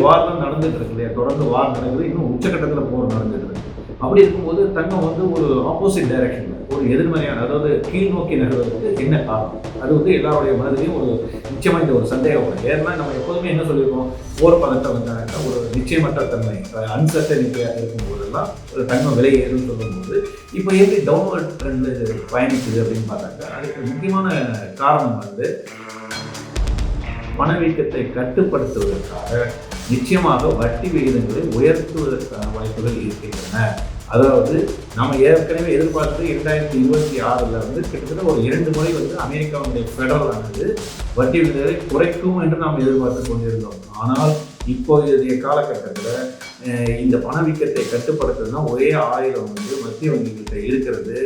வார் தான் நடந்துட்டு இருக்கு இல்லையா, தொடர்ந்து வார் நடக்குது, இன்னும் உச்சக்கட்டத்தில் போர் நடந்துட்டு இருக்கு. அப்படி இருக்கும்போது தங்கம் வந்து ஒரு ஆப்போசிட் டைரக்ஷனில் ஒரு எதிர்மறையான, அதாவது கீழ் நோக்கி நகர்வதற்கு என்ன காரணம், அது வந்து எல்லாருடைய மனதிலையும் ஒரு நிச்சயமாக இந்த ஒரு சந்தேகம் வரும். ஏன்னா நம்ம எப்போதுமே என்ன சொல்லியிருக்கோம், போர் பதட்டம் வந்தாங்க ஒரு நிச்சயமற்ற தன்மை அன்சர்டனிட்டியாக இருக்கும்போதெல்லாம் ஒரு தங்கம் விலை ஏறுன்னு சொல்லும்போது இப்போ எப்படி டவுன்வர்ட் ட்ரெண்டில் பயணிக்குது அப்படின்னு பார்த்தாங்க. அதுக்கு முக்கியமான காரணம் வந்து பணவீக்கத்தை கட்டுப்படுத்துவதற்காக நிச்சயமாக வட்டி விகிதங்களை உயர்த்துவதற்கான வாய்ப்புகள் இருக்கின்றன. அதாவது நம்ம ஏற்கனவே எதிர்பார்த்து 2026 வந்து கிட்டத்தட்ட ஒரு 2 முறை வந்து அமெரிக்காவுடைய ஃபெடரல் ஆனது வட்டி விகிதங்களை குறைக்கும் என்று நாம் எதிர்பார்த்து கொண்டிருந்தோம். ஆனால் இப்போதைய காலகட்டத்தில் இந்த பணவீக்கத்தை கட்டுப்படுத்துறதுனா ஒரே ஆயுதம் வந்து மத்திய வங்கிகிட்ட இருக்கிறது,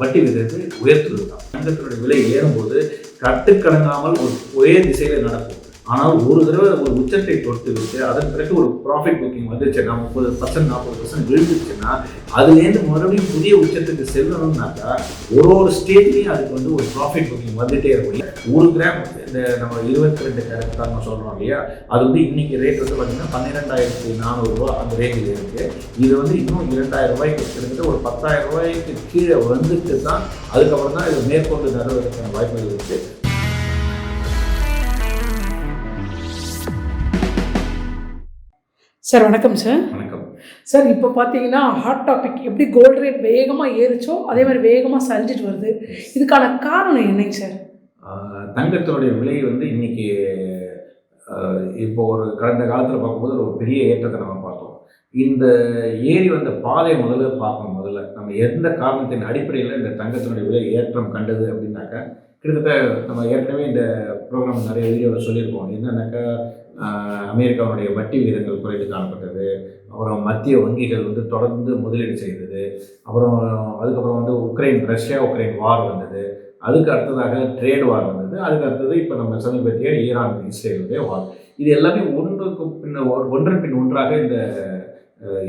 வட்டி விகிதத்தை உயர்த்துவது தான். தங்கத்தினுடைய விலை ஏறும்போது கட்டுக்கடங்காமல் ஒரே திசையில் நடக்கும். ஆனால் ஒரு தடவை ஒரு உச்சத்தை தொட்டு விட்டு அதன் பிறகு ஒரு ப்ராஃபிட் புக்கிங் வந்துச்சுன்னா 30% 40% விழுந்துச்சுன்னா அதுலேருந்து மறுபடியும் புதிய உச்சத்துக்கு செல்லணும்னாக்கா ஒரு ஸ்டேஜ்லேயும் அதுக்கு வந்து ஒரு ப்ராஃபிட் புக்கிங் வந்துகிட்டே இருக்கும். 1 கிராம் இந்த நம்ம 22 கேரட் நம்ம சொல்கிறோம் இல்லையா, அது வந்து இன்றைக்கி ரேட் வந்து பார்த்திங்கன்னா 12,400 ரூபா அந்த ரேஞ்சில் இருக்குது. இது வந்து இன்னும் 2,000 ரூபாய்க்கு கிட்டத்தட்ட ஒரு 10,000 ரூபாய்க்கு கீழே வந்துட்டு தான் அதுக்கப்புறம் தான் இது மேற்கொண்டு நடுவதற்கான வாய்ப்புகள் இருக்குது. சார் வணக்கம் சார். வணக்கம் சார். இப்போ பார்த்தீங்கன்னா ஹாட் டாபிக் எப்படி கோல்டு ரேட் வேகமாக ஏறிச்சோ அதே மாதிரி வேகமாக சரிஞ்சிட்டு வருது. இதுக்கான காரணம் என்னங்க சார்? தங்கத்தினுடைய விலை வந்து இன்றைக்கி இப்போ ஒரு கடந்த காலத்தில் பார்க்கும்போது ஒரு பெரிய ஏற்றத்தை நம்ம பார்த்தோம். இந்த ஏறி வந்த பாதையை முதல்ல பார்க்கணும். முதல்ல நம்ம எந்த காரணத்தின் அடிப்படையில் இந்த தங்கத்தினுடைய விலை ஏற்றம் கண்டது அப்படின்னாக்கா, கிட்டத்தட்ட நம்ம ஏற்கனவே இந்த ப்ரோக்ராம் நிறைய வீடியோவில் சொல்லியிருக்கோம். என்னன்னாக்கா அமெரிக்காவுடைய வட்டி விகிதங்கள் குறைந்து காணப்பட்டது, அப்புறம் மத்திய வங்கிகள் வந்து தொடர்ந்து முதலீடு செய்தது, அப்புறம் அதுக்கப்புறம் வந்து ரஷ்யா உக்ரைன் வார் வந்தது, அதுக்கு அடுத்ததாக ட்ரேட் வார் வந்தது, அதுக்கு அடுத்தது இப்போ நம்ம சமீபத்திய ஈரான் இஸ்ரேலுடைய வார். இது எல்லாமே ஒன்றன் பின் ஒன்றாக இந்த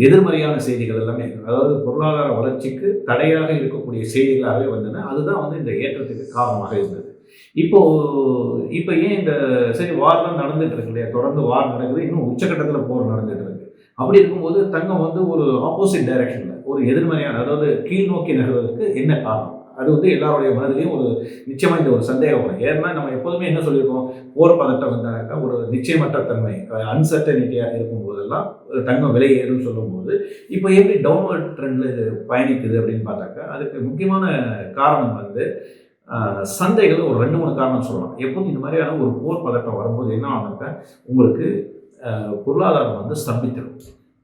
எதிர்மறையான செய்திகள் எல்லாமே, அதாவது பொருளாதார வளர்ச்சிக்கு தடையாக இருக்கக்கூடிய செய்திகளாகவே வந்தன. அதுதான் வந்து இந்த ஏற்றத்துக்கு காரணமாக இருந்தது. இப்போ ஏன் இந்த சரி வார் தான் நடந்துட்டு இருக்கு இல்லையா, தொடர்ந்து வார் நடக்குது, இன்னும் உச்சக்கட்டத்தில் போர் நடந்துட்டு இருக்கு. அப்படி இருக்கும்போது தங்கம் வந்து ஒரு ஆப்போசிட் டைரக்ஷனில் ஒரு எதிர்மறையான, அதாவது கீழ் நோக்கி நகர்வதற்கு என்ன காரணம், அது வந்து எல்லாருடைய மனதிலையும் ஒரு நிச்சயமாக இந்த ஒரு சந்தேகம் வரும். ஏன்னா நம்ம எப்போதுமே என்ன சொல்லியிருக்கோம், போர் பதட்டம் வந்தாக்கா ஒரு நிச்சயமற்ற தன்மை அன்சர்டனிட்டியாக இருக்கும்போதெல்லாம் தங்கம் விலை ஏறுன்னு சொல்லும்போது இப்போ எப்படி டவுன்வர்ட் ட்ரெண்டில் இது பயணிக்குது அப்படின்னு பார்த்தாக்கா, அதுக்கு முக்கியமான காரணம் வந்து சந்தைகள் ஒரு 2-3 காரணம் சொல்லலாம். எப்போதும் இந்த மாதிரியான ஒரு போர் பதட்டம் வரும்போது என்ன ஆகுனாக்கா, உங்களுக்கு பொருளாதாரம் வந்து ஸ்தம்பித்திடும்.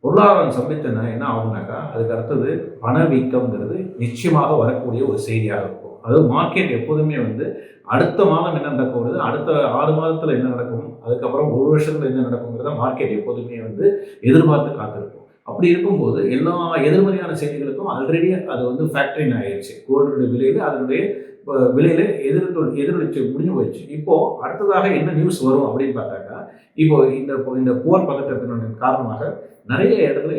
பொருளாதாரம் ஸ்தம்பித்தனா என்ன ஆகுனாக்கா, அதுக்கு அடுத்தது பணவீக்கம்ங்கிறது நிச்சயமாக வரக்கூடிய ஒரு செய்தியாக இருக்கும். அதாவது மார்க்கெட் எப்போதுமே வந்து அடுத்த மாதம் என்ன நடக்க வருது, அடுத்த 6 மாதத்தில் என்ன நடக்கும், அதுக்கப்புறம் 1 வருஷத்தில் என்ன நடக்குங்கிறத மார்க்கெட் எப்போதுமே வந்து எதிர்பார்த்து காத்திருக்கும். அப்படி இருக்கும்போது எல்லா எதிர்மறையான செய்திகளுக்கும் ஆல்ரெடி அது வந்து ஃபேக்டரின் ஆயிடுச்சு. கோல்டுடைய விலையில் அதனுடைய விலையில் எதிரொலிச்சு முடிஞ்சு போயிடுச்சு. இப்போது அடுத்ததாக என்ன நியூஸ் வரும் அப்படின்னு பார்த்தாக்கா, இந்த போர் பதட்டத்தினுடைய காரணமாக நிறைய இடத்துல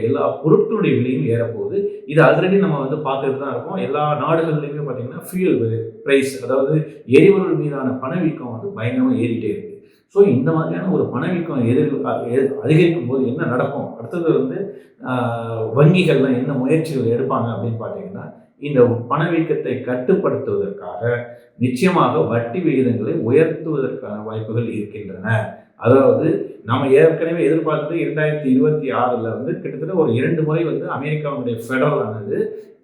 எல்லா பொருட்களுடைய விலையும் ஏறப்போகுது. இது ஆல்ரெடி நம்ம வந்து பார்த்துட்டு தான் இருக்கோம். எல்லா நாடுகள்லையுமே பார்த்திங்கன்னா ஃபியூயல் ப்ரைஸ், அதாவது எரிபொருள் மீதான பணவீக்கம் வந்து பயங்கரமாக ஏறிட்டே இருக்குது. ஸோ இந்த மாதிரியான ஒரு பணவீக்கம் அதிகரிக்கும் போது என்ன நடக்கும், அடுத்தது வந்து வங்கிகள்லாம் என்ன முயற்சிகள் எடுப்பாங்க அப்படின்னு பார்த்தீங்கன்னா, இந்த பணவீக்கத்தை கட்டுப்படுத்துவதற்காக நிச்சயமாக வட்டி விகிதங்களை உயர்த்துவதற்கான வாய்ப்புகள் இருக்கின்றன. அதாவது நம்ம ஏற்கனவே எதிர்பார்த்தது 2026 வந்து கிட்டத்தட்ட ஒரு 2 முறை வந்து அமெரிக்காவுடைய ஃபெடரல் ஆனது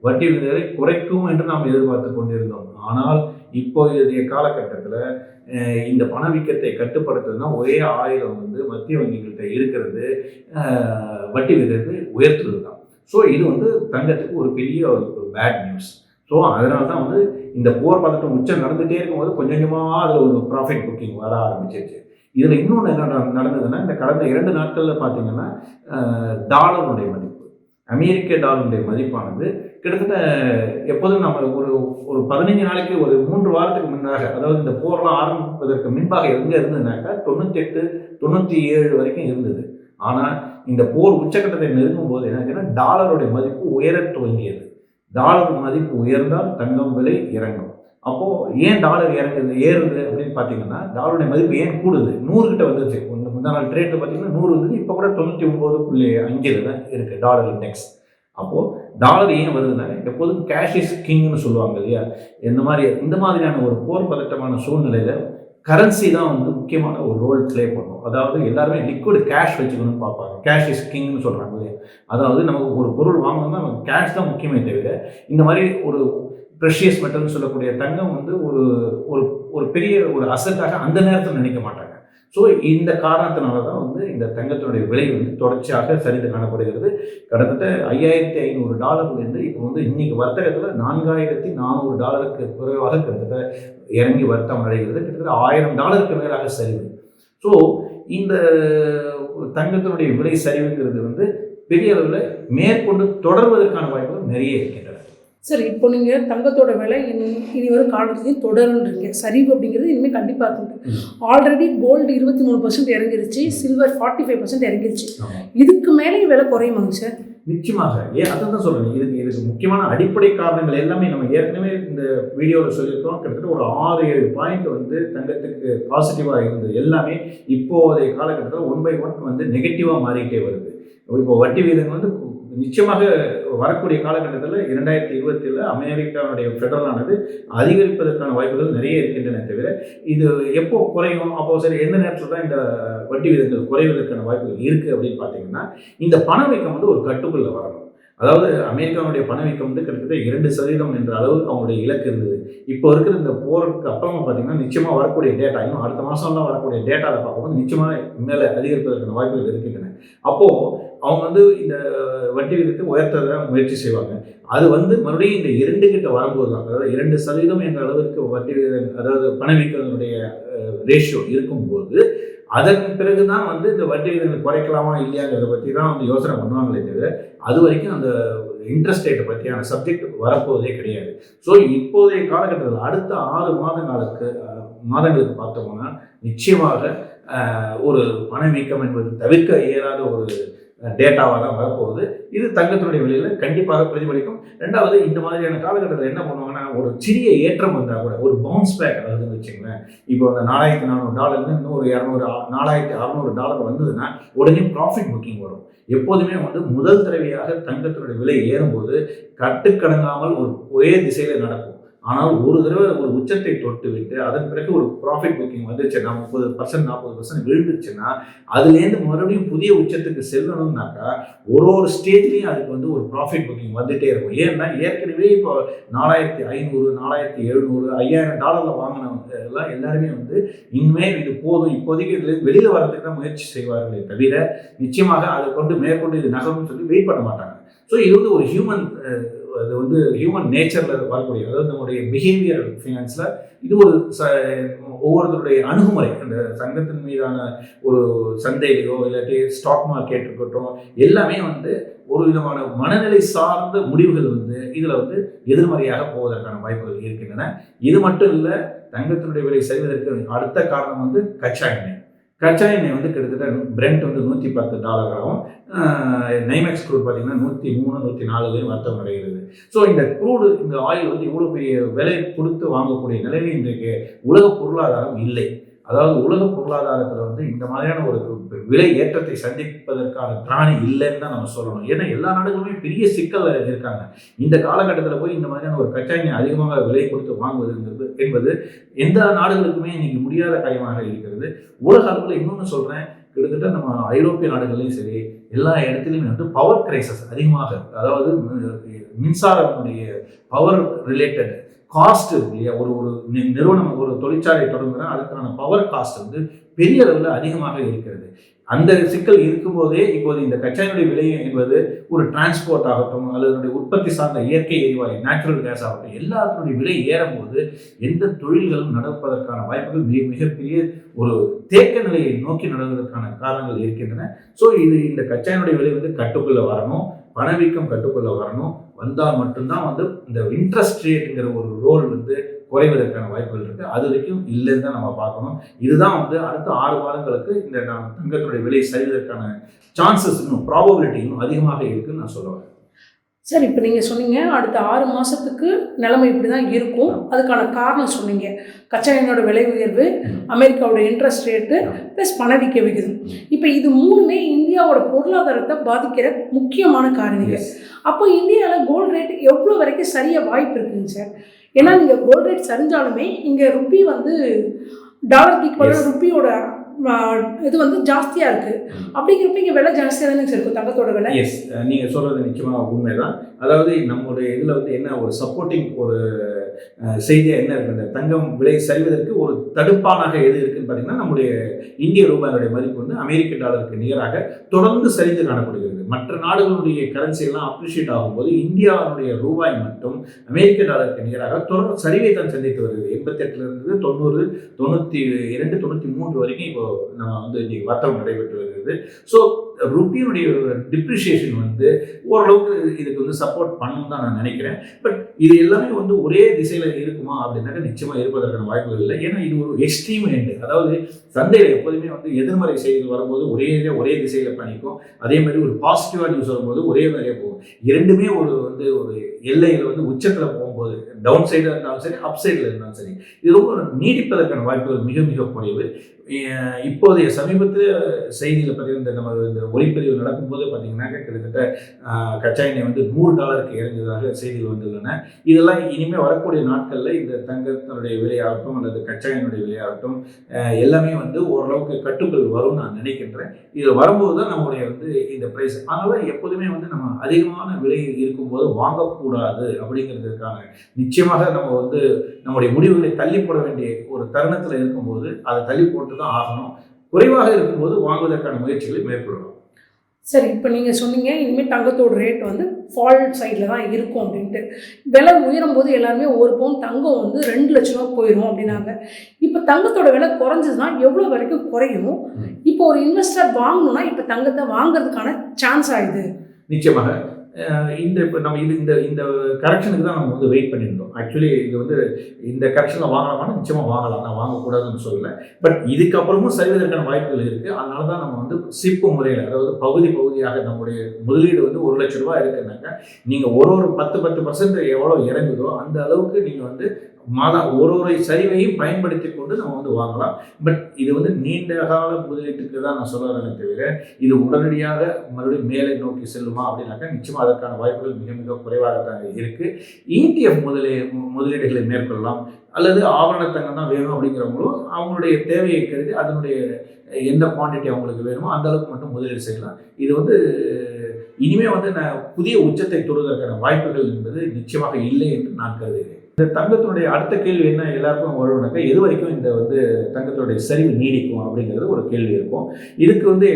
வட்டி விகிதங்களை குறைக்கும் என்று நாம் எதிர்பார்த்து கொண்டிருந்தோம். ஆனால் இப்போதைய காலகட்டத்தில் இந்த பணவீக்கத்தை கட்டுப்படுத்துறதுனா ஒரே ஆயுதம் வந்து மத்திய வங்கிகள்கிட்ட இருக்கிறது, வட்டி விகிதத்தை உயர்த்துவது தான். ஸோ இது வந்து தங்கத்துக்கு ஒரு பெரிய ஒரு பேட் நியூஸ். ஸோ அதனால தான் வந்து இந்த போர் பதட்டம் உச்சம் நடந்துகிட்டே இருக்கும்போது கொஞ்சம் கொஞ்சமாக அதில் ஒரு ப்ராஃபிட் புக்கிங் வர ஆரம்பிச்சிருச்சு. இதில் இன்னொன்று என்ன நடந்ததுன்னா, இந்த கடந்த 2 நாட்களில் பார்த்தீங்கன்னா டாலருடைய மதிப்பு, அமெரிக்க டாலருடைய மதிப்பானது கிட்டத்தட்ட எப்போதும் நம்ம ஒரு 15 நாளைக்கு ஒரு 3 வாரத்துக்கு முன்னாக, அதாவது இந்த போர்லாம் ஆரம்பிப்பதற்கு முன்பாக எங்கே இருந்ததுனாக்கா 98 97 வரைக்கும் இருந்தது. ஆனால் இந்த போர் உச்சக்கட்டத்தை நெருங்கும் போது என்னன்னா டாலருடைய மதிப்பு உயர துவங்கியது. டாலர் மதிப்பு உயர்ந்தால் தங்கம் விலை இறங்கும். அப்போது ஏன் டாலர் ஏறுது அப்படின்னு பார்த்தீங்கன்னா, டாலருடைய மதிப்பு ஏன் கூடுது? 100 கிட்ட வந்துருச்சு. முந்தா நாள் ட்ரேட்டு பார்த்தீங்கன்னா 100 இருந்தது. இப்போ கூட 99.5 தான் இருக்குது டாலர் இண்டெக்ஸ். அப்போது டாலர் ஏன் வருதுன்னா, எப்போதும் கேஷ் இஸ் கிங்னு சொல்லுவாங்க இல்லையா? இந்த மாதிரியான ஒரு போர் பதட்டமான சூழ்நிலையில் கரன்சி தான் வந்து முக்கியமான ஒரு ரோல் ப்ளே பண்ணும். அதாவது எல்லாருமே லிக்விட் கேஷ் வச்சுக்கணும்னு பார்ப்பாங்க. கேஷ் இஸ் கிங்னு சொல்கிறாங்க இல்லையா? அதாவது நமக்கு ஒரு பொருள் வாங்கணும்னா நமக்கு கேஷ் தான் முக்கியமே தவிர, இந்த மாதிரி ஒரு ப்ரெஷியஸ் மெட்டல்னு சொல்லக்கூடிய தங்கம் வந்து ஒரு ஒரு ஒரு பெரிய ஒரு அசட்டாக அந்த நேரத்தில் நினைக்க மாட்டாங்க. ஸோ இந்த காரணத்தினால தான் வந்து இந்த தங்கத்தினுடைய விலை வந்து தொடர்ச்சியாக சரிந்து காணப்படுகிறது. கிட்டத்தட்ட $5,500 இப்போ வந்து இன்னைக்கு வர்த்தகத்தில் $4,400 குறைவாக கிட்டத்தட்ட இறங்கி வர்த்தகம் நடைகிறது. கிட்டத்தட்ட $1,000 மேலாக சரிவு. ஸோ இந்த தங்கத்தினுடைய விலை சரிவுங்கிறது வந்து பெரிய அளவில் மேற்கொண்டு தொடர்வதற்கான வாய்ப்புகள் நிறைய இருக்கின்றன. சரி, இப்போ நீங்கள் தங்கத்தோட விலை இனி வரும் காலத்துலையும் தொடருன்றீங்க. சரிவு அப்படிங்கிறது இனிமேல் கண்டிப்பாக இருக்குது. ஆல்ரெடி கோல்டு 23% இறங்கிருச்சு, சில்வர் 45% இறங்கிருச்சு. இதுக்கு மேலே விலை குறையுமாங்க சார்? நிச்சயமாக. அதை தான் சொல்கிறேன். இதுக்கு முக்கியமான அடிப்படை காரணங்கள் எல்லாமே நம்ம ஏற்கனவே இந்த வீடியோவில் சொல்லியிருக்கோம். கிட்டத்தட்ட ஒரு 6-7 பாயிண்ட் வந்து தங்கத்துக்கு பாசிட்டிவாக இருந்தது. எல்லாமே இப்போதைய காலகட்டத்தில் 1 by 1 வந்து நெகட்டிவாக மாறிக்கிட்டே வருது. இப்போ வட்டி வீதங்கள் வந்து நிச்சயமாக வரக்கூடிய காலகட்டத்தில் 2027 அமெரிக்காவுடைய ஃபெடரலானது அதிகரிப்பதற்கான வாய்ப்புகள் நிறைய இருக்கின்றன தவிர, இது எப்போ குறையும், அப்போ சரி எந்த நேரத்தில் தான் இந்த வட்டி விகிதங்கள் குறைவதற்கான வாய்ப்புகள் இருக்குது அப்படின்னு பார்த்தீங்கன்னா, இந்த பணவீக்கம் வந்து ஒரு கட்டுக்குள்ளே வரணும். அதாவது அமெரிக்காவுடைய பணவீக்கம் வந்து கிட்டத்தட்ட 2% என்ற அளவுக்கு அவங்களுடைய இலக்கு இருந்தது. இப்போ இருக்கிற இந்த போருக்கு அப்புறமா பார்த்தீங்கன்னா நிச்சயமாக வரக்கூடிய டேட்டா, இன்னும் அடுத்த மாதம்லாம் வரக்கூடிய டேட்டாவை பார்க்கும்போது நிச்சயமாக மேலே அதிகரிப்பதற்கான வாய்ப்புகள் இருக்கின்றன. அப்போது அவங்க வந்து இந்த வட்டி விகிதத்தை உயர்த்த தான் முயற்சி செய்வாங்க. அது வந்து மறுபடியும் இந்த 2 கிட்ட வரும்போது தான், அதாவது 2% என்ற அளவிற்கு வட்டி விகிதம், அதாவது பணவீக்கத்தினுடைய ரேஷியோ இருக்கும்போது அதன் பிறகு தான் வந்து இந்த வட்டி விகிதங்களை குறைக்கலாமா இல்லையாங்கிறத பற்றி தான் வந்து யோசனை பண்ணுவாங்களே தவிர, அது வரைக்கும் அந்த இன்ட்ரெஸ்ட் ரேட்டை பற்றியான சப்ஜெக்ட் வரப்போவதே கிடையாது. ஸோ இப்போதைய காலகட்டத்தில் அடுத்த 6 மாதங்களுக்கு பார்த்தோம்னா நிச்சயமாக ஒரு பணவீக்கம் என்பது தவிர்க்க இயலாத ஒரு டேட்டாவாக தான் வரப்போகுது. இது தங்கத்தினுடைய விலையில் கண்டிப்பாக பிரதிபலிக்கும். ரெண்டாவது, இந்த மாதிரியான காலகட்டத்தில் என்ன பண்ணுவாங்கன்னா, ஒரு சிறிய ஏற்றம் வந்தால் கூட ஒரு பவுன்ஸ் பேக் ஆகுதுன்னு வச்சுங்களேன். இப்போ அந்த $4,400 இன்னும் ஒரு 200 $4,600 வந்ததுன்னா உடனே ப்ராஃபிட் புக்கிங் வரும். எப்போதுமே வந்து முதல் தடவையாக தங்கத்தினுடைய விலை ஏறும்போது கட்டுக்கடங்காமல் ஒரே திசையில் நடக்கும். ஆனால் ஒரு தடவை ஒரு உச்சத்தை தொட்டு விட்டு அதன் பிறகு ஒரு ப்ராஃபிட் புக்கிங் வந்துச்சுன்னா 30% 40% விழுந்துச்சுன்னா அதுலேருந்து மறுபடியும் புதிய உச்சத்துக்கு செல்லணும்னாக்கா ஒரு ஸ்டேஜ்லேயும் அதுக்கு வந்து ஒரு ப்ராஃபிட் புக்கிங் வந்துகிட்டே இருக்கும். ஏன்னா ஏற்கனவே இப்போ $4,500 $4,700 $5,000 வாங்கினவங்க எல்லாம் எல்லாருமே வந்து இனிமேல் இது போதும், இப்போதைக்கு இதுலேருந்து வெளியில் வர்றதுக்கு தான் முயற்சி செய்வார்களே தவிர நிச்சயமாக அதை கொண்டு மேற்கொண்டு இது நகரும்னு சொல்லி வெயிட் பண்ண மாட்டாங்க. ஸோ இது வந்து ஒரு அது வந்து ஹியூமன் நேச்சரில் வரக்கூடிய, அதாவது நம்முடைய பிஹேவியர் ஃபினான்ஸில் இது ஒரு ஒவ்வொருத்தருடைய அணுகுமுறை. அந்த சங்கத்தின் மீதான ஒரு சந்தையிலையோ இல்லாட்டி ஸ்டாக் மார்க்கெட் இருக்கட்டும், எல்லாமே வந்து ஒரு விதமான மனநிலை சார்ந்த முடிவுகள் வந்து இதில் வந்து எதிர்மறையாக போவதற்கான வாய்ப்புகள் இருக்கின்றன. இது மட்டும் இல்லை, தங்கத்தினுடைய விலை சரிவதற்கு அடுத்த காரணம் வந்து கச்சா எண்ணெய் வந்து கிட்டத்தட்ட பிரெண்ட் வந்து $110 நைமெக்ஸ் க்ரூட் பார்த்தீங்கன்னா 103 104 வர்த்தகம் நடைகிறது. ஸோ இந்த ஆயில் வந்து இவ்வளோ பெரிய விலை கொடுத்து வாங்கக்கூடிய நிலையில் இன்றைக்கு உலக பொருளாதாரம் இல்லை. அதாவது உலக பொருளாதாரத்தில் வந்து இந்த மாதிரியான ஒரு விலை ஏற்றத்தை சந்திப்பதற்கான திராணி இல்லைன்னு தான் நம்ம சொல்லணும். ஏன்னா எல்லா நாடுகளுமே பெரிய சிக்கல் இருக்காங்க. இந்த காலகட்டத்தில் போய் இந்த மாதிரியான ஒரு கச்சா எண்ணெய் அதிகமாக விலை கொடுத்து வாங்குவதுங்கிறது என்பது எந்த நாடுகளுக்குமே இன்னைக்கு முடியாத காரியமாக இருக்கிறது. உலக அளவில் இன்னொன்று சொல்கிறேன், கிட்டத்தட்ட நம்ம ஐரோப்பிய நாடுகள்லையும் சரி எல்லா இடத்துலையுமே வந்து பவர் கிரைசஸ் அதிகமாக, அதாவது மின்சாரத்தினுடைய பவர் ரிலேட்டட் காஸ்ட் இருக்கு இல்லையா, ஒரு நிறுவனம் ஒரு தொழிற்சாலை தொடங்குனா அதுக்கான பவர் காஸ்ட் வந்து பெரிய அளவில் அதிகமாக இருக்கிறது. அந்த சிக்கல் இருக்கும்போதே இப்போது இந்த கச்சாயினுடைய விலை என்பது ஒரு டிரான்ஸ்போர்ட் ஆகட்டும் அல்லது உற்பத்தி சார்ந்த இயற்கை எரிவாயு நேச்சுரல் கேஸ் ஆகட்டும் எல்லாத்தினுடைய விலை ஏறும்போது எந்த தொழில்களும் நடப்பதற்கான வாய்ப்புகள் மிகப்பெரிய ஒரு தேக்க நிலையை நோக்கி நடவதற்கான காரணங்கள் இருக்கின்றன. ஸோ இந்த கச்சாயினுடைய விலை வந்து கட்டுக்குள்ளே வரணும், பணவீக்கம் கட்டுக்குள்ளே வரணும். வந்தால் மட்டும்தான் வந்து இந்த இன்ட்ரெஸ்ட் ரேட்டுங்கிற ஒரு ரோல் வந்து குறைவதற்கான வாய்ப்புகள் இருக்குது. அது வரைக்கும் இல்லைன்னு தான் நம்ம பார்க்கணும். இதுதான் வந்து அடுத்த 6 மாதங்களுக்கு இந்த தங்கத்தினுடைய விலை சரிவதற்கான சான்சஸ் இன்னும் ப்ராபபிலிட்டி இன்னும் அதிகமாக இருக்குன்னு நான் சொல்லுவேன். சார் இப்போ நீங்கள் சொன்னீங்க அடுத்த 6 மாதத்துக்கு நிலைமை இப்படி தான் இருக்கும். அதுக்கான காரணம் சொன்னீங்க. கச்சா எண்ணெயோட விலை உயர்வு, அமெரிக்காவோட இன்ட்ரெஸ்ட் ரேட்டு, ப்ளஸ் பணவீக்க விகிதம். இப்போ இது 3மே இந்தியாவோட பொருளாதாரத்தை பாதிக்கிற முக்கியமான காரணிகள். அப்போ இந்தியாவில் கோல்டு ரேட் எவ்வளோ வரைக்கும் சரிய வாய்ப்பு இருக்குங்க சார்? ஏன்னா நீங்கள் கோல்டு ரேட் சரிஞ்சாலுமே இங்கே ருப்பி வந்து டாலருக்கு ஈக்குவலாக ருப்பியோட இது வந்து ஜாஸ்தியாக இருக்குது. அப்படிங்கிறப்ப இங்கே விலை ஜாஸ்தியாக தானே சார் இருக்கும் தங்கத்தோட விலை? எஸ், நீங்கள் சொல்கிறது நிச்சயமாக உண்மைதான். அதாவது நம்மளுடைய இதில் வந்து என்ன ஒரு சப்போர்ட்டிங் ஒரு செய்தியாக என்ன இருக்குது, இந்த தங்கம் விலை சரிவதற்கு ஒரு தடுப்பானாக எது இருக்குன்னு பார்த்தீங்கன்னா, நம்முடைய இந்திய ரூபாயினுடைய மதிப்பு வந்து அமெரிக்க டாலருக்கு நிகராக தொடர்ந்து சரிந்து காணப்படுகிறது. மற்ற நாடுகளுடைய கரன்சி எல்லாம் அப்ரிஷியேட் ஆகும்போது இந்தியாவுடைய ரூபாய் மட்டும் அமெரிக்க டாலருக்கு நிகராக தொடர்ந்து சரிவை தான் சந்தித்து வருகிறது. 88லேருந்து 90, 92, 93 வரைக்கும் இப்போ நம்ம வந்து இன்னைக்கு வர்த்தகம் நடைபெற்று வருகிறது. ஸோ ருப்பியினுடைய டிப்ரிஷியேஷன் வந்து ஓரளவுக்கு இதுக்கு வந்து சப்போர்ட் பண்ணணும் தான் நான் நினைக்கிறேன். பட் இது எல்லாமே வந்து ஒரே திசையில் இருக்குமா அப்படின்னாக்க நிச்சயமாக இருப்பதற்கான வாய்ப்புகள் இல்லை. ஏன்னா இது ஒரு எக்ஸ்ட்ரீம் எண்டு. அதாவது சந்தையில் எப்போதுமே வந்து எதிர்மறை செய்திகள் வரும்போது ஒரே திசையில் பயணிக்கும். அதே மாதிரி ஒரு பாசிட்டிவாக நியூஸ் வரும்போது ஒரே மாதிரியே போகும். இரண்டுமே ஒரு எல்லையில் வந்து உச்சத்தில் போகும்போது டவுன் சைடாக இருந்தாலும் சரி, அப் சைடில் இருந்தாலும் சரி, இது ரொம்ப நீடிப்பதற்கான வாய்ப்புகள் மிக மிக குறைவு. இப்போதைய சமீபத்தில் செய்தியில் பார்த்தீங்கன்னா நம்ம இந்த ஒளிப்பதிவு நடக்கும்போது பார்த்தீங்கன்னாக்க கிட்டத்தட்ட கச்சா எண்ணெய் வந்து $100 இறங்குவதாக செய்திகள் வந்துள்ளன. இதெல்லாம் இனிமேல் வரக்கூடிய நாட்களில் இந்த தங்கத்தினுடைய விலையாகட்டும் அல்லது கச்சா எண்ணெயுடைய விலையாகட்டும் எல்லாமே வந்து ஓரளவுக்கு கட்டுக்குள் வரும்னு நான் நினைக்கின்றேன். இது வரும்போது தான் நம்முடைய வந்து இந்த ப்ரைஸ், அதனால் எப்போதுமே வந்து நம்ம அதிகமான விலை இருக்கும்போது வாங்கக்கூடாது அப்படிங்கிறதுக்கான நிச்சயமாக நம்ம வந்து நம்முடைய முடிவுகளை தள்ளி போட வேண்டிய ஒரு தருணத்தில் இருக்கும்போது அதை தள்ளி போட்டு தான் ஆகணும். குறைவாக இருக்கும்போது வாங்குவதற்கான முயற்சிகளை மேற்கொள்ளணும். சரி, இப்போ நீங்கள் சொன்னீங்க இனிமேல் தங்கத்தோட ரேட் வந்து ஃபால் சைடில் தான் இருக்கும் அப்படின்ட்டு. விலை உயரும் போது எல்லாருமே ஒரு பவுன் தங்கம் வந்து 2 லட்ச ரூபா போயிடும் அப்படின்னாங்க. இப்போ தங்கத்தோட விலை குறைஞ்சதுன்னா எவ்வளோ வரைக்கும் குறையும்? இப்போ ஒரு இன்வெஸ்டர் வாங்கணும்னா இப்போ தங்கத்தை வாங்குறதுக்கான சான்ஸ் ஆகுது? நிச்சயமாக இப்போ நம்ம இந்த கரெக்ஷனுக்கு தான் நம்ம வந்து வெயிட் பண்ணியிருந்தோம். ஆக்சுவலி இது வந்து இந்த கரெக்ஷனில் வாங்கலாமான்னு நிச்சயமாக வாங்கலாம், நான் வாங்கக்கூடாதுன்னு சொல்லலை. பட் இதுக்கப்புறமும் சரிவதற்கான வாய்ப்புகள் இருக்குது. அதனால தான் நம்ம வந்து சிப்பு முறையில், அதாவது பகுதியாக நம்முடைய முதலீடு வந்து 1 லட்ச ரூபா இருக்குன்னாக்கா நீங்கள் ஒரு 10% எவ்வளோ இறங்குதோ அந்த அளவுக்கு நீங்கள் வந்து ஒரு சரிவையும் பயன்படுத்தி கொண்டு நம்ம வந்து வாங்கலாம். பட் இது வந்து நீண்ட கால முதலீட்டுக்கு தான் நான் சொல்ல வரேன் தவிர இது உடனடியாக மறுபடியும் மேலே நோக்கி செல்லுமா அப்படின்னாக்கா நிச்சயமாக அதற்கான வாய்ப்புகள் மிக மிக குறைவாக தான் இருக்குது. ETF முதலீடுகளை மேற்கொள்ளலாம். அல்லது ஆபரண தங்கம் தான் வேணும் அப்படிங்கிறவங்களும் அவங்களுடைய தேவையை கருதி அதனுடைய எந்த குவான்டிட்டி அவங்களுக்கு வேணுமோ அந்த அளவுக்கு மட்டும் முதலீடு செய்யலாம். இது வந்து இனிமேல் வந்து புதிய உச்சத்தை தொடுவதற்கான வாய்ப்புகள் என்பது நிச்சயமாக இல்லை என்று நான் கருதுகிறேன். இந்த தங்கத்தினுடைய அடுத்த கேள்வி என்ன எல்லாருக்கும் வரும்னாக்கா, எது வரைக்கும் இந்த வந்து தங்கத்தினுடைய சரிவு நீடிக்கும் அப்படிங்கிறது ஒரு கேள்வி இருக்கும். இதுக்கு வந்து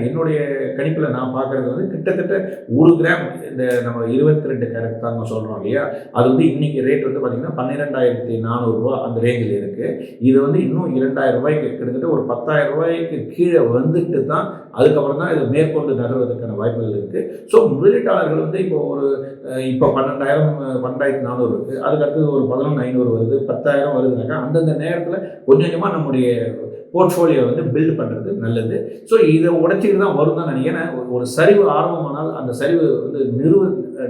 என்னுடைய கணிப்பில் நான் பார்க்குறது வந்து கிட்டத்தட்ட 1 கிராம் இந்த நம்ம 22 கேரட் தங்கம் சொல்கிறோம் இல்லையா, அது வந்து இன்றைக்கி ரேட் வந்து பார்த்திங்கன்னா 12,400 ரூபா அந்த ரேஞ்சில் இருக்குது. இது வந்து இன்னும் 2,000 ரூபாய்க்கு கிட்டத்தட்ட ஒரு 10,000 ரூபாய்க்கு கீழே வந்துட்டு தான் அதுக்கப்புறம் தான் இதை மேற்கொண்டு நகர்வதற்கான வாய்ப்புகள் இருக்குது. ஸோ முதலீட்டாளர்கள் வந்து இப்போ 12,400 இருக்குது, அதுக்கடுத்து ஒரு 11,500 வருது, 10,000 வருதுனாக்கா அந்தந்த நேரத்தில் கொஞ்சமாக நம்முடைய போர்ட்ஃபோலியோ வந்து பில்ட் பண்ணுறது நல்லது. ஸோ இதை உடைச்சிட்டு தான் வரும் தான் நினைக்கிறேன். ஒரு சரிவு ஆரம்பமானால் அந்த சரிவு வந்து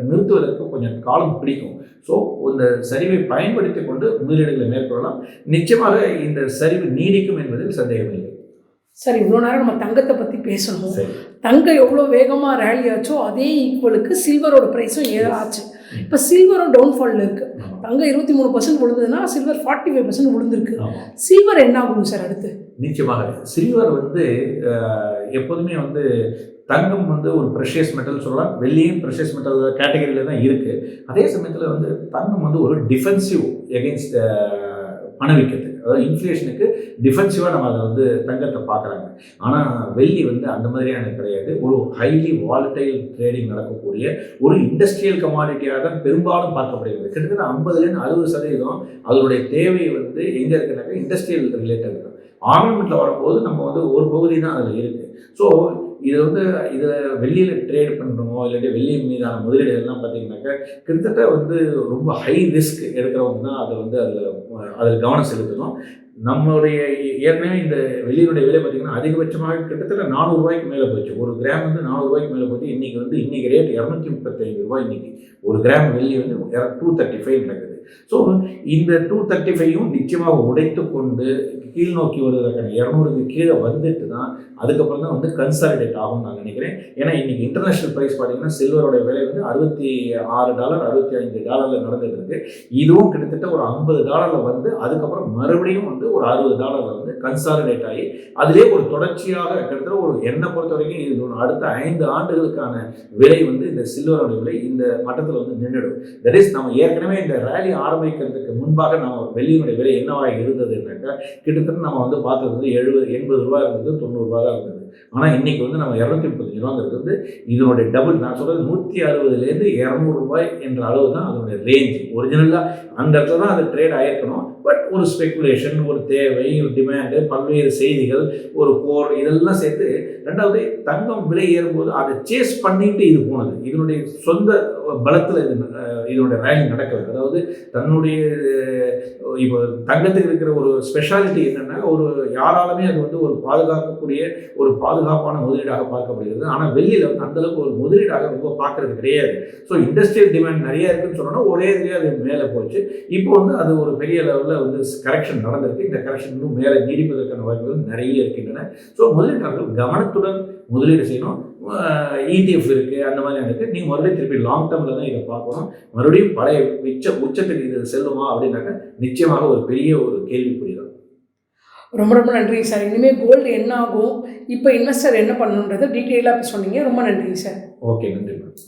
நிறுத்துவதற்கு கொஞ்சம் காலம் பிடிக்கும். ஸோ இந்த சரிவை பயன்படுத்தி கொண்டு முதலீடுகளை மேற்கொள்ளலாம். நிச்சயமாக இந்த சரிவு நீடிக்கும் என்பதில் சந்தேகமில்லை. சரி, இவ்வளோ நேரம் நம்ம தங்கத்தை பற்றி பேசணும். தங்கம் எவ்வளோ வேகமாக ரேலி ஆச்சோ அதே ஈக்குவலுக்கு சில்வரோட ப்ரைஸும் ஆச்சு. இப்போ சில்வரும் டவுன்ஃபாலில் இருக்குது. தங்கம் 23% விழுந்ததுன்னா சில்வர் 45% விழுந்திருக்கு. சில்வர் என்ன ஆகும் சார் அடுத்து? நிச்சயமாக சில்வர் வந்து எப்போதுமே வந்து தங்கம் வந்து ஒரு ப்ரெஷியஸ் மெட்டல் சொல்லலாம், வெள்ளியும் ப்ரெஷியஸ் மெட்டல் கேட்டகரியில் தான் இருக்குது. அதே சமயத்தில் வந்து தங்கம் வந்து ஒரு டிஃபென்சிவ் எகென்ஸ்ட் பணவீக்கத்துக்கு, அதாவது இன்ஃப்ளேஷனுக்கு டிஃபென்சிவாக நம்ம அதை வந்து தங்கத்தை பார்க்குறாங்க. ஆனால் வெள்ளி வந்து அந்த மாதிரியான கிடையாது. ஒரு ஹைலி வாலட்டைல் ட்ரேடிங் நடக்கக்கூடிய ஒரு இண்டஸ்ட்ரியல் கமாடிட்டியாக தான் பெரும்பாலும் பார்க்கப்படுகிறது. கிட்டத்தட்ட 50% 60% அதனுடைய தேவை வந்து எங்கே இருக்குனாக்கா இண்டஸ்ட்ரியல் ரிலேட்டட் இருக்குது. ஆர்னமெண்ட்டில் வரும்போது நம்ம வந்து ஒரு பகுதி தான் அதில் இருக்குது. ஸோ இதில் வெள்ளியில் ட்ரேட் பண்ணுறோமோ இல்லாட்டி வெள்ளி மீதான முதலீடுகள்லாம் பார்த்தீங்கன்னாக்கா கிட்டத்தட்ட வந்து ரொம்ப ஹை ரிஸ்க் எடுக்கிறவங்க தான் அதை வந்து அதில் கவனம் செலுத்தணும். நம்மளுடைய ஏற்கனவே இந்த வெள்ளியினுடைய விலை பார்த்திங்கன்னா அதிகபட்சமாக கிட்டத்தட்ட 400 ரூபாய்க்கு மேலே போச்சு. ஒரு கிராம் வந்து 400 ரூபாய்க்கு மேலே போச்சு. இன்றைக்கி ரேட் 235 ரூபாய். இன்றைக்கி ஒரு கிராம் வெள்ளி வந்து 235 நடக்குது. ஸோ இந்த 235யும் நிச்சயமாக உடைத்து கொண்டு கீழ் நோக்கி வருவதற்கான 200க்கு கீழே வந்துட்டு தான் அதுக்கப்புறம் தான் வந்து கன்சாலிடேட் ஆகும்னு நான் நினைக்கிறேன். ஏன்னா இன்றைக்கி இன்டர்நேஷ்னல் ப்ரைஸ் பார்த்தீங்கன்னா சில்வரோட விலை வந்து $66 $65 நடந்துட்டு இருக்கு. இதுவும் கிட்டத்தட்ட ஒரு $50 வந்து அதுக்கப்புறம் மறுபடியும் வந்து ஒரு $60 வந்து கன்சாலிடேட் ஆகி அதிலே ஒரு தொடர்ச்சியாக கிட்டத்தட்ட ஒரு என்னை பொறுத்த வரைக்கும் இது அடுத்த 5 ஆண்டுகளுக்கான விலை வந்து இந்த சில்வரோட விலை இந்த மட்டத்தில் வந்து நின்றுடும். தட் இஸ் நம்ம ஏற்கனவே இந்த ரேலி ஆரம்பிக்கிறதுக்கு முன்பாக நம்ம வெள்ளியினுடைய விலை என்னவாக இருந்ததுன்னாக்கா கிட்டத்தட்ட நம்ம வந்து பார்த்தது வந்து 80 ரூபா இருந்தது, 90 ரூபா தான் இருந்தது. ஆனால் இன்றைக்கி வந்து நம்ம 235 ரூபாங்கிறது வந்து இதனுடைய டபுள். நான் சொல்கிறது 160லேருந்து 200 ரூபாய் என்ற அளவு தான் அதனுடைய ரேஞ்ச். ஒரிஜினலாக அந்த இடத்துல தான் அது ட்ரேட் ஆகிருக்கணும். பட் ஒரு ஸ்பெக்குலேஷன், ஒரு தேவை, ஒரு டிமாண்டு, பல்வேறு செய்திகள், ஒரு போர், இதெல்லாம் சேர்த்து ரெண்டாவது தங்கம் விலை ஏறும்போது அதை சேஸ் பண்ணிட்டு இது போனது. இதனுடைய சொந்த பலத்தில் இதனுடைய ரேலி நடக்கிறது. அதாவது தன்னுடைய இப்போ தங்கத்துக்கு இருக்கிற ஒரு ஸ்பெஷாலிட்டி என்னென்னா ஒரு யாராலுமே அது வந்து ஒரு பாதுகாக்கக்கூடிய ஒரு பாதுகாப்பான முதலீடாக பார்க்கப்படுகிறது. ஆனால் வெள்ளியில் வந்து அந்தளவுக்கு ஒரு முதலீடாக ரொம்ப பார்க்கறது கிடையாது. ஸோ இண்டஸ்ட்ரியல் டிமாண்ட் நிறைய இருக்குன்னு சொன்னோன்னா ஒரே இதுலேயே அது மேலே போச்சு. இப்போ வந்து அது ஒரு பெரிய லெவலில் வந்து கரெக்ஷன் நடந்திருக்கு. இந்த கரெக்ஷன் இன்னும் மேலே நீடிப்பதற்கான வாய்ப்புகள் நிறைய இருக்கின்றன. ஸோ முதலீட்டாளர்கள் கவனத்துடன் முதலீடு செய்யணும். ETF இருக்குது, அந்த மாதிரி இருக்குது. நீங்கள் மறுபடியும் திருப்பி லாங் டேர்மில் தான் இதை பார்க்கணும். மறுபடியும் பழைய உச்சத்துக்கு இது செல்லுமா அப்படின்னாக்கா நிச்சயமாக ஒரு பெரிய ஒரு கேள்விக்குறி தான். ரொம்ப ரொம்ப நன்றிங்க சார். இனிமேல் கோல்டு என்ன ஆகும், இப்போ இன்வெஸ்டர் என்ன பண்ணணுன்றதை டீட்டெயிலாக சொன்னீங்க. ரொம்ப நன்றிங்க சார். ஓகே, நன்றி மேடம்.